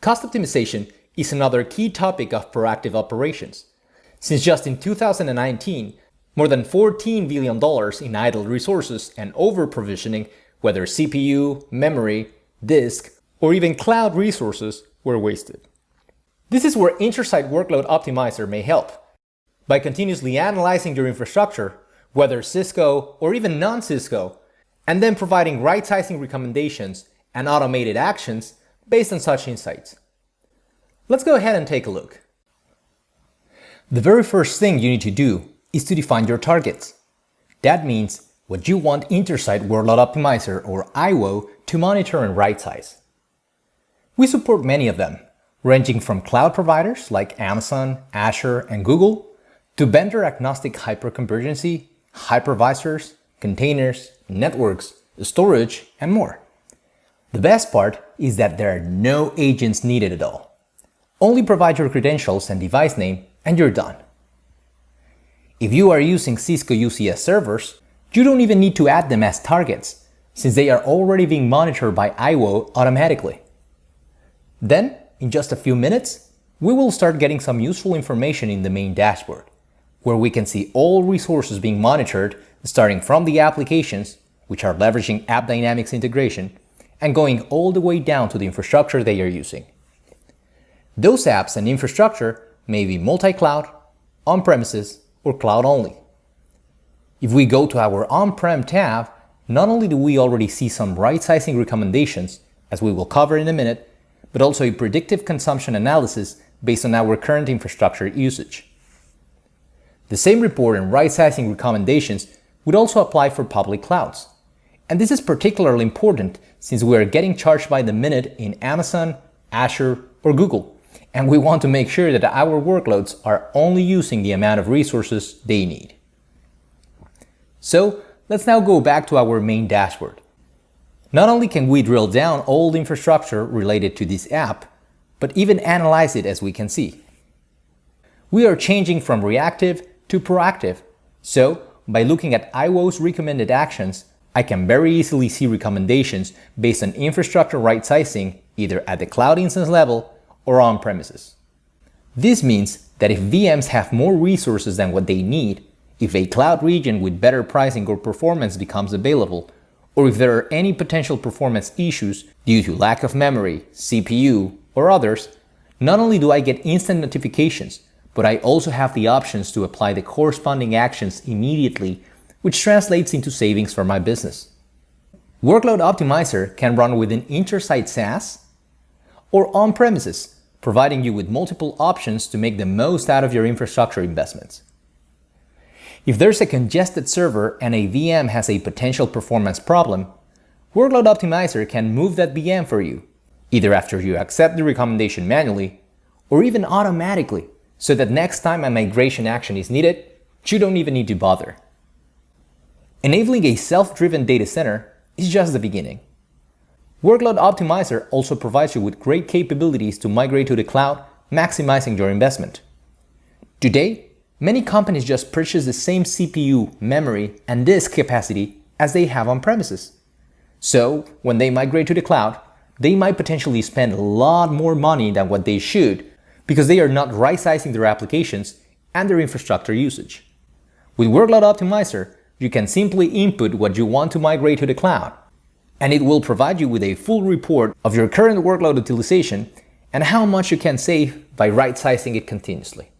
Cost optimization is another key topic of proactive operations, since just in 2019, more than $14 billion in idle resources and over-provisioning, whether CPU, memory, disk, or even cloud resources, were wasted. This is where Intersight Workload Optimizer may help. By continuously analyzing your infrastructure, whether Cisco or even non-Cisco, and then providing right-sizing recommendations and automated actions based on such insights. Let's go ahead and take a look. The very first thing you need to do is to define your targets. That means what you want Intersight Workload Optimizer, or IWO, to monitor and right-size. We support many of them, ranging from cloud providers like Amazon, Azure, and Google, to vendor-agnostic hyperconvergency, hypervisors, containers, networks, storage, and more. The best part is that there are no agents needed at all. Only provide your credentials and device name, and you're done. If you are using Cisco UCS servers, you don't even need to add them as targets, since they are already being monitored by IWO automatically. Then, in just a few minutes, we will start getting some useful information in the main dashboard, where we can see all resources being monitored, starting from the applications, which are leveraging AppDynamics integration, and going all the way down to the infrastructure they are using. Those apps and infrastructure may be multi-cloud, on-premises, or cloud only. If we go to our on-prem tab, not only do we already see some right-sizing recommendations, as we will cover in a minute, but also a predictive consumption analysis based on our current infrastructure usage. The same report and right-sizing recommendations would also apply for public clouds. And this is particularly important since we are getting charged by the minute in Amazon, Azure, or Google, and we want to make sure that our workloads are only using the amount of resources they need. So let's now go back to our main dashboard. Not only can we drill down all the infrastructure related to this app, but even analyze it, as we can see. We are changing from reactive to proactive, so by looking at IWO's recommended actions, I can very easily see recommendations based on infrastructure right-sizing either at the cloud instance level or on-premises. This means that if VMs have more resources than what they need, if a cloud region with better pricing or performance becomes available, or if there are any potential performance issues due to lack of memory, CPU, or others, not only do I get instant notifications, but I also have the options to apply the corresponding actions immediately, which translates into savings for my business. Workload Optimizer can run within Intersight SaaS or on-premises, providing you with multiple options to make the most out of your infrastructure investments. If there's a congested server and a VM has a potential performance problem, Workload Optimizer can move that VM for you, either after you accept the recommendation manually or even automatically, so that next time a migration action is needed, you don't even need to bother. Enabling a self-driven data center is just the beginning. Workload Optimizer also provides you with great capabilities to migrate to the cloud, maximizing your investment. Today, many companies just purchase the same CPU, memory, and disk capacity as they have on premises. So, when they migrate to the cloud, they might potentially spend a lot more money than what they should because they are not right-sizing their applications and their infrastructure usage. With Workload Optimizer, you can simply input what you want to migrate to the cloud, and it will provide you with a full report of your current workload utilization and how much you can save by right-sizing it continuously.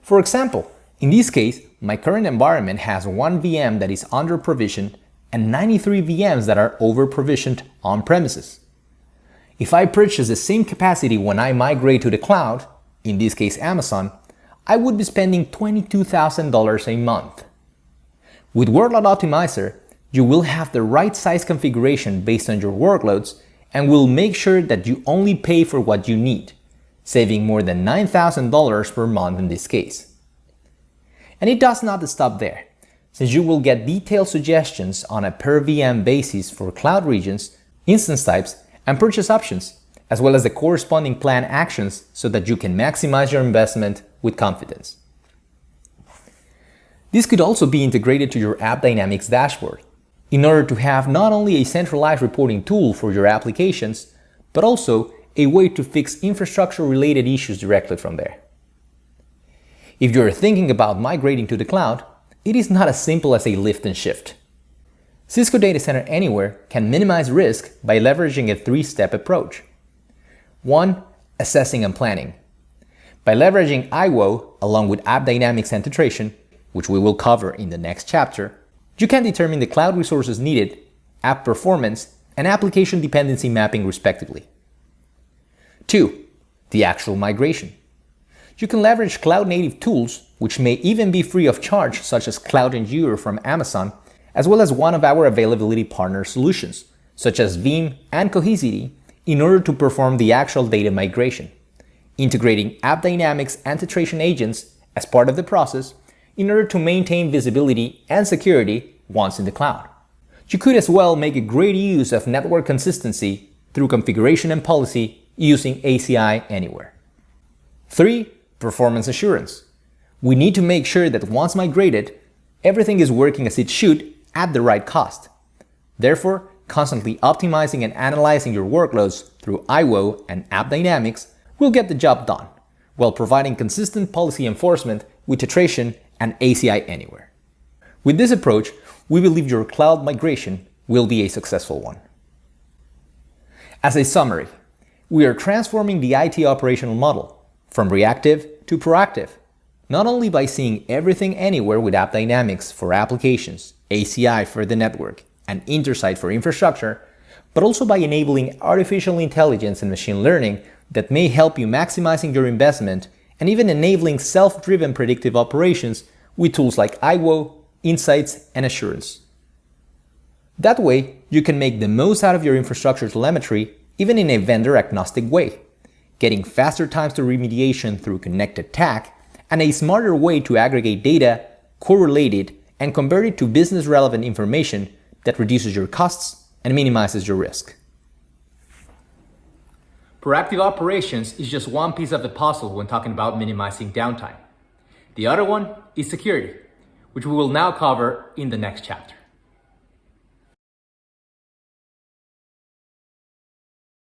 For example, in this case, my current environment has one VM that is under-provisioned and 93 VMs that are over-provisioned on premises. If I purchase the same capacity when I migrate to the cloud, in this case Amazon, I would be spending $22,000 a month. With Workload Optimizer, you will have the right size configuration based on your workloads and will make sure that you only pay for what you need, saving more than $9,000 per month in this case. And it does not stop there, since you will get detailed suggestions on a per VM basis for cloud regions, instance types, and purchase options, as well as the corresponding plan actions so that you can maximize your investment with confidence. This could also be integrated to your AppDynamics dashboard, in order to have not only a centralized reporting tool for your applications, but also a way to fix infrastructure-related issues directly from there. If you're thinking about migrating to the cloud, it is not as simple as a lift and shift. Cisco Data Center Anywhere can minimize risk by leveraging a three-step approach. 1. Assessing and planning. By leveraging IWO along with AppDynamics and Integration, which we will cover in the next chapter, you can determine the cloud resources needed, app performance, and application dependency mapping respectively. 2. The actual migration. You can leverage cloud-native tools, which may even be free of charge, such as Cloud Endure from Amazon, as well as one of our availability partner solutions, such as Veeam and Cohesity, in order to perform the actual data migration, integrating AppDynamics and Integration agents as part of the process in order to maintain visibility and security once in the cloud. You could as well make a great use of network consistency through configuration and policy using ACI Anywhere. 3. Performance assurance. We need to make sure that once migrated, everything is working as it should at the right cost. Therefore, constantly optimizing and analyzing your workloads through IWO and AppDynamics will get the job done, while providing consistent policy enforcement with Integration and ACI Anywhere. With this approach, we believe your cloud migration will be a successful one. As a summary, we are transforming the IT operational model from reactive to proactive, not only by seeing everything anywhere with AppDynamics for applications, ACI for the network, and Intersight for infrastructure, but also by enabling artificial intelligence and machine learning that may help you maximizing your investment and even enabling self-driven predictive operations with tools like IWO, Insights, and Assurance. That way, you can make the most out of your infrastructure telemetry even in a vendor-agnostic way, getting faster times to remediation through connected TAC, and a smarter way to aggregate data, correlate it, and convert it to business-relevant information that reduces your costs and minimizes your risk. Proactive operations is just one piece of the puzzle when talking about minimizing downtime. The other one is security, which we will now cover in the next chapter.